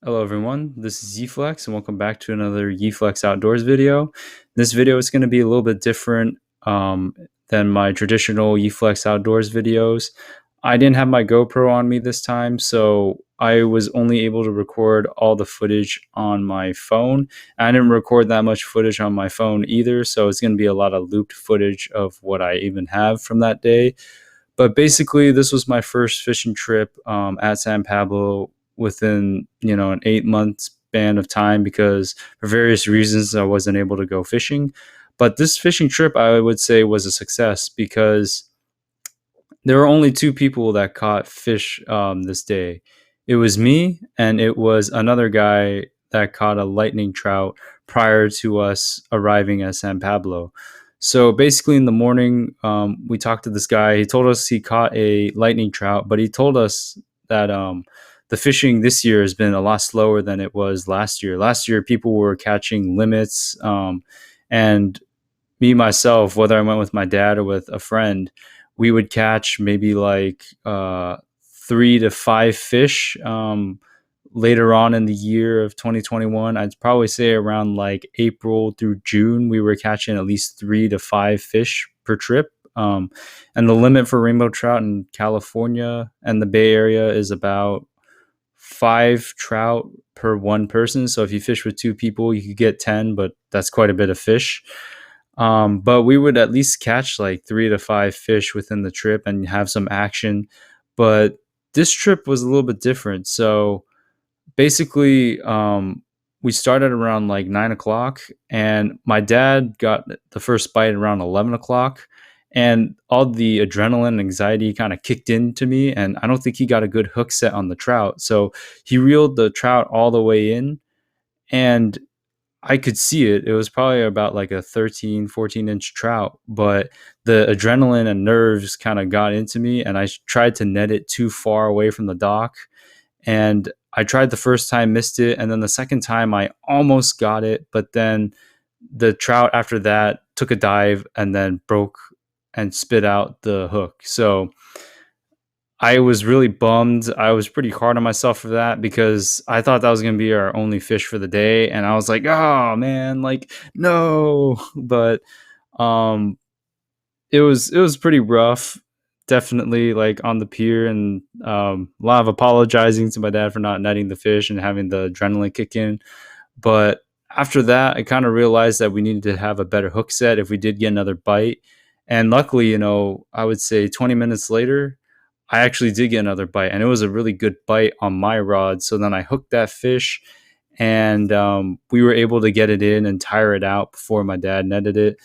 Hello everyone, this is Yeeflex and welcome back to another Yeeflex Outdoors video. This video is going to be a little bit different than my traditional Yeeflex Outdoors videos. I didn't have my GoPro on me this time, so I was only able to record all the footage on my phone. I didn't record that much footage on my phone either, so it's going to be a lot of looped footage of what I even have from that day. But basically, this was my first fishing trip at San Pablo within an 8 month span of time because for various reasons I wasn't able to go fishing. But this fishing trip, I would say, was a success because there were only two people that caught fish this day. It was me, and it was another guy that caught a lightning trout prior to us arriving at San Pablo. So basically, in the morning, we talked to this guy. He told us he caught a lightning trout, but he told us that the fishing this year has been a lot slower than it was last year. Last year, people were catching limits, and me myself, whether I went with my dad or with a friend, we would catch maybe like 3 to 5 fish later on in the year of 2021. I'd probably say around like April through June, we were catching at least 3 to 5 fish per trip. And the limit for rainbow trout in California and the Bay Area is about 5 trout per one person. So if you fish with two people, you could get 10, but that's quite a bit of fish. But we would at least catch like 3 to 5 fish within the trip and have some action. But this trip was a little bit different. So basically, we started around like 9 o'clock, and my dad got the first bite around 11 o'clock. And all the adrenaline and anxiety kind of kicked into me, and I don't think he got a good hook set on the trout. So he reeled the trout all the way in, and I could see it. It was probably about like a 13, 14 inch trout, but the adrenaline and nerves kind of got into me, and I tried to net it too far away from the dock. And I tried the first time, missed it. And then the second time, I almost got it. But then the trout after that took a dive and then broke and spit out the hook. So I was really bummed. I was pretty hard on myself for that because I thought that was going to be our only fish for the day. And I was like, oh man, like, no. But um, it was pretty rough, definitely, like on the pier, and a lot of apologizing to my dad for not netting the fish and having the adrenaline kick in. But after that, I kind of realized that we needed to have a better hook set if we did get another bite. And luckily, I would say 20 minutes later, I actually did get another bite, and it was a really good bite on my rod. So then I hooked that fish, and we were able to get it in and tire it out before my dad netted it.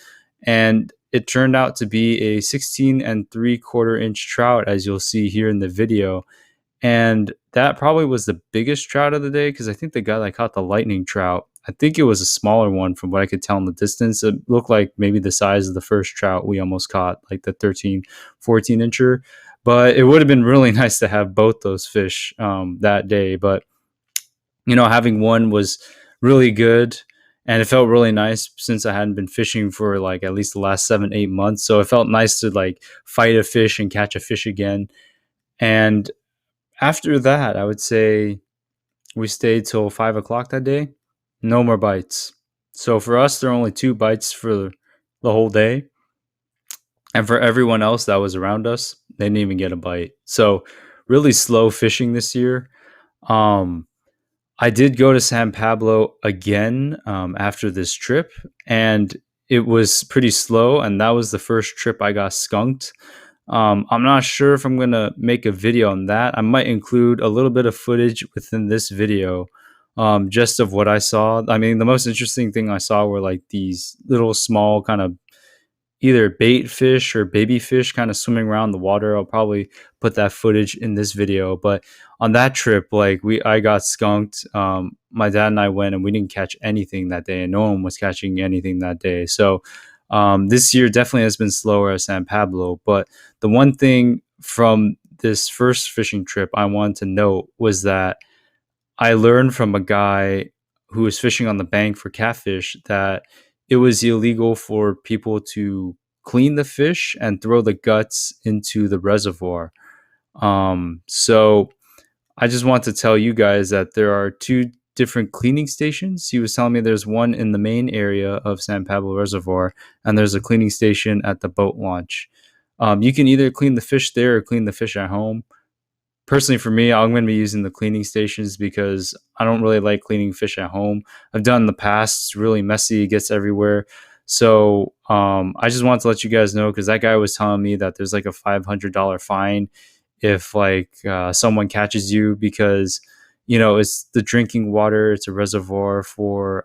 And it turned out to be a 16 3/4 inch trout, as you'll see here in the video. And that probably was the biggest trout of the day because I think the guy that caught the lightning trout, I think it was a smaller one from what I could tell in the distance. It looked like maybe the size of the first trout we almost caught, like the 13, 14 incher. But it would have been really nice to have both those fish that day. But having one was really good, and it felt really nice since I hadn't been fishing for like at least the last 7, 8 months. So it felt nice to like fight a fish and catch a fish again. And after that, I would say we stayed till 5 o'clock that day. No more bites. So for us, there are only 2 bites for the whole day. And for everyone else that was around us, they didn't even get a bite. So really slow fishing this year. Um, I did go to San Pablo again after this trip, and it was pretty slow. And that was the first trip I got skunked. I'm not sure if I'm going to make a video on that. I might include a little bit of footage within this video, just of what I saw. I mean, the most interesting thing I saw were like these little small kind of either bait fish or baby fish kind of swimming around the water. I'll probably put that footage in this video. But on that trip, like I got skunked. My dad and I went, and we didn't catch anything that day, and no one was catching anything that day. So this year definitely has been slower at San Pablo. But the one thing from this first fishing trip I wanted to note was that I learned from a guy who was fishing on the bank for catfish that it was illegal for people to clean the fish and throw the guts into the reservoir. So I just want to tell you guys that there are two different cleaning stations. He was telling me there's one in the main area of San Pablo Reservoir, and there's a cleaning station at the boat launch. You can either clean the fish there or clean the fish at home. Personally, for me, I'm going to be using the cleaning stations because I don't really like cleaning fish at home. I've done in the past; it's really messy; it gets everywhere. So I just wanted to let you guys know because that guy was telling me that there's like a $500 fine if like someone catches you because it's the drinking water. It's a reservoir for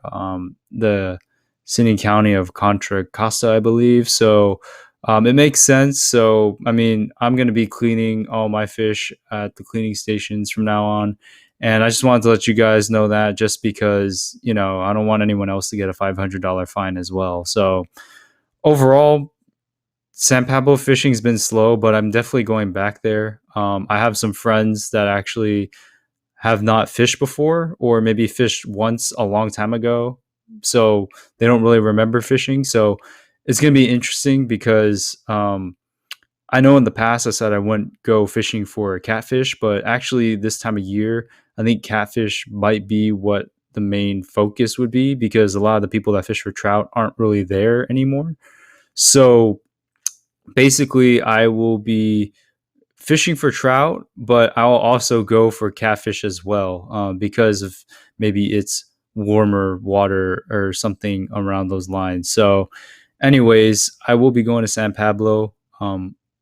the city county of Contra Costa, I believe. So it makes sense. So, I mean, I'm going to be cleaning all my fish at the cleaning stations from now on. And I just wanted to let you guys know that just because, I don't want anyone else to get a $500 fine as well. So, overall, San Pablo fishing's been slow, but I'm definitely going back there. I have some friends that actually have not fished before or maybe fished once a long time ago. So they don't really remember fishing. So it's going to be interesting because I know in the past I said I wouldn't go fishing for catfish, but actually this time of year, I think catfish might be what the main focus would be because a lot of the people that fish for trout aren't really there anymore. So basically, I will be fishing for trout, but I'll also go for catfish as well because of maybe it's warmer water or something around those lines. So, anyways, I will be going to San Pablo.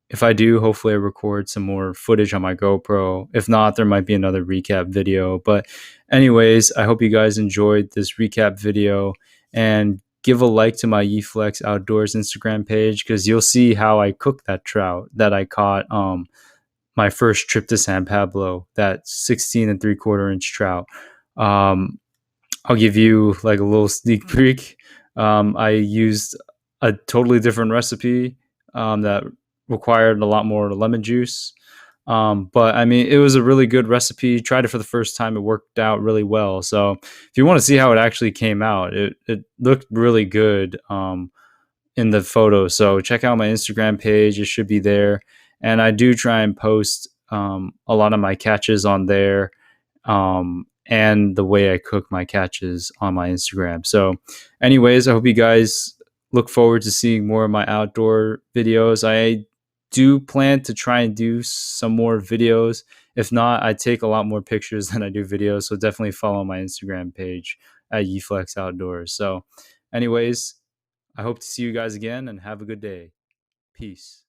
If I do, hopefully, I record some more footage on my GoPro. If not, there might be another recap video. But, anyways, I hope you guys enjoyed this recap video and give a like to my Yeeflex Outdoors Instagram page because you'll see how I cook that trout that I caught my first trip to San Pablo, that 16 and 3/4 inch trout. Um, I'll give you like a little sneak peek. I used a totally different recipe that required a lot more lemon juice. But I mean, it was a really good recipe. Tried it for the first time. It worked out really well. So if you want to see how it actually came out, it looked really good. In the photo. So check out my Instagram page. It should be there. And I do try and post a lot of my catches on there and the way I cook my catches on my Instagram. So, anyways, I hope you guys look forward to seeing more of my outdoor videos. I do plan to try and do some more videos. If not, I take a lot more pictures than I do videos. So definitely follow my Instagram page at Yeeflex Outdoors. So, anyways, I hope to see you guys again and have a good day. Peace.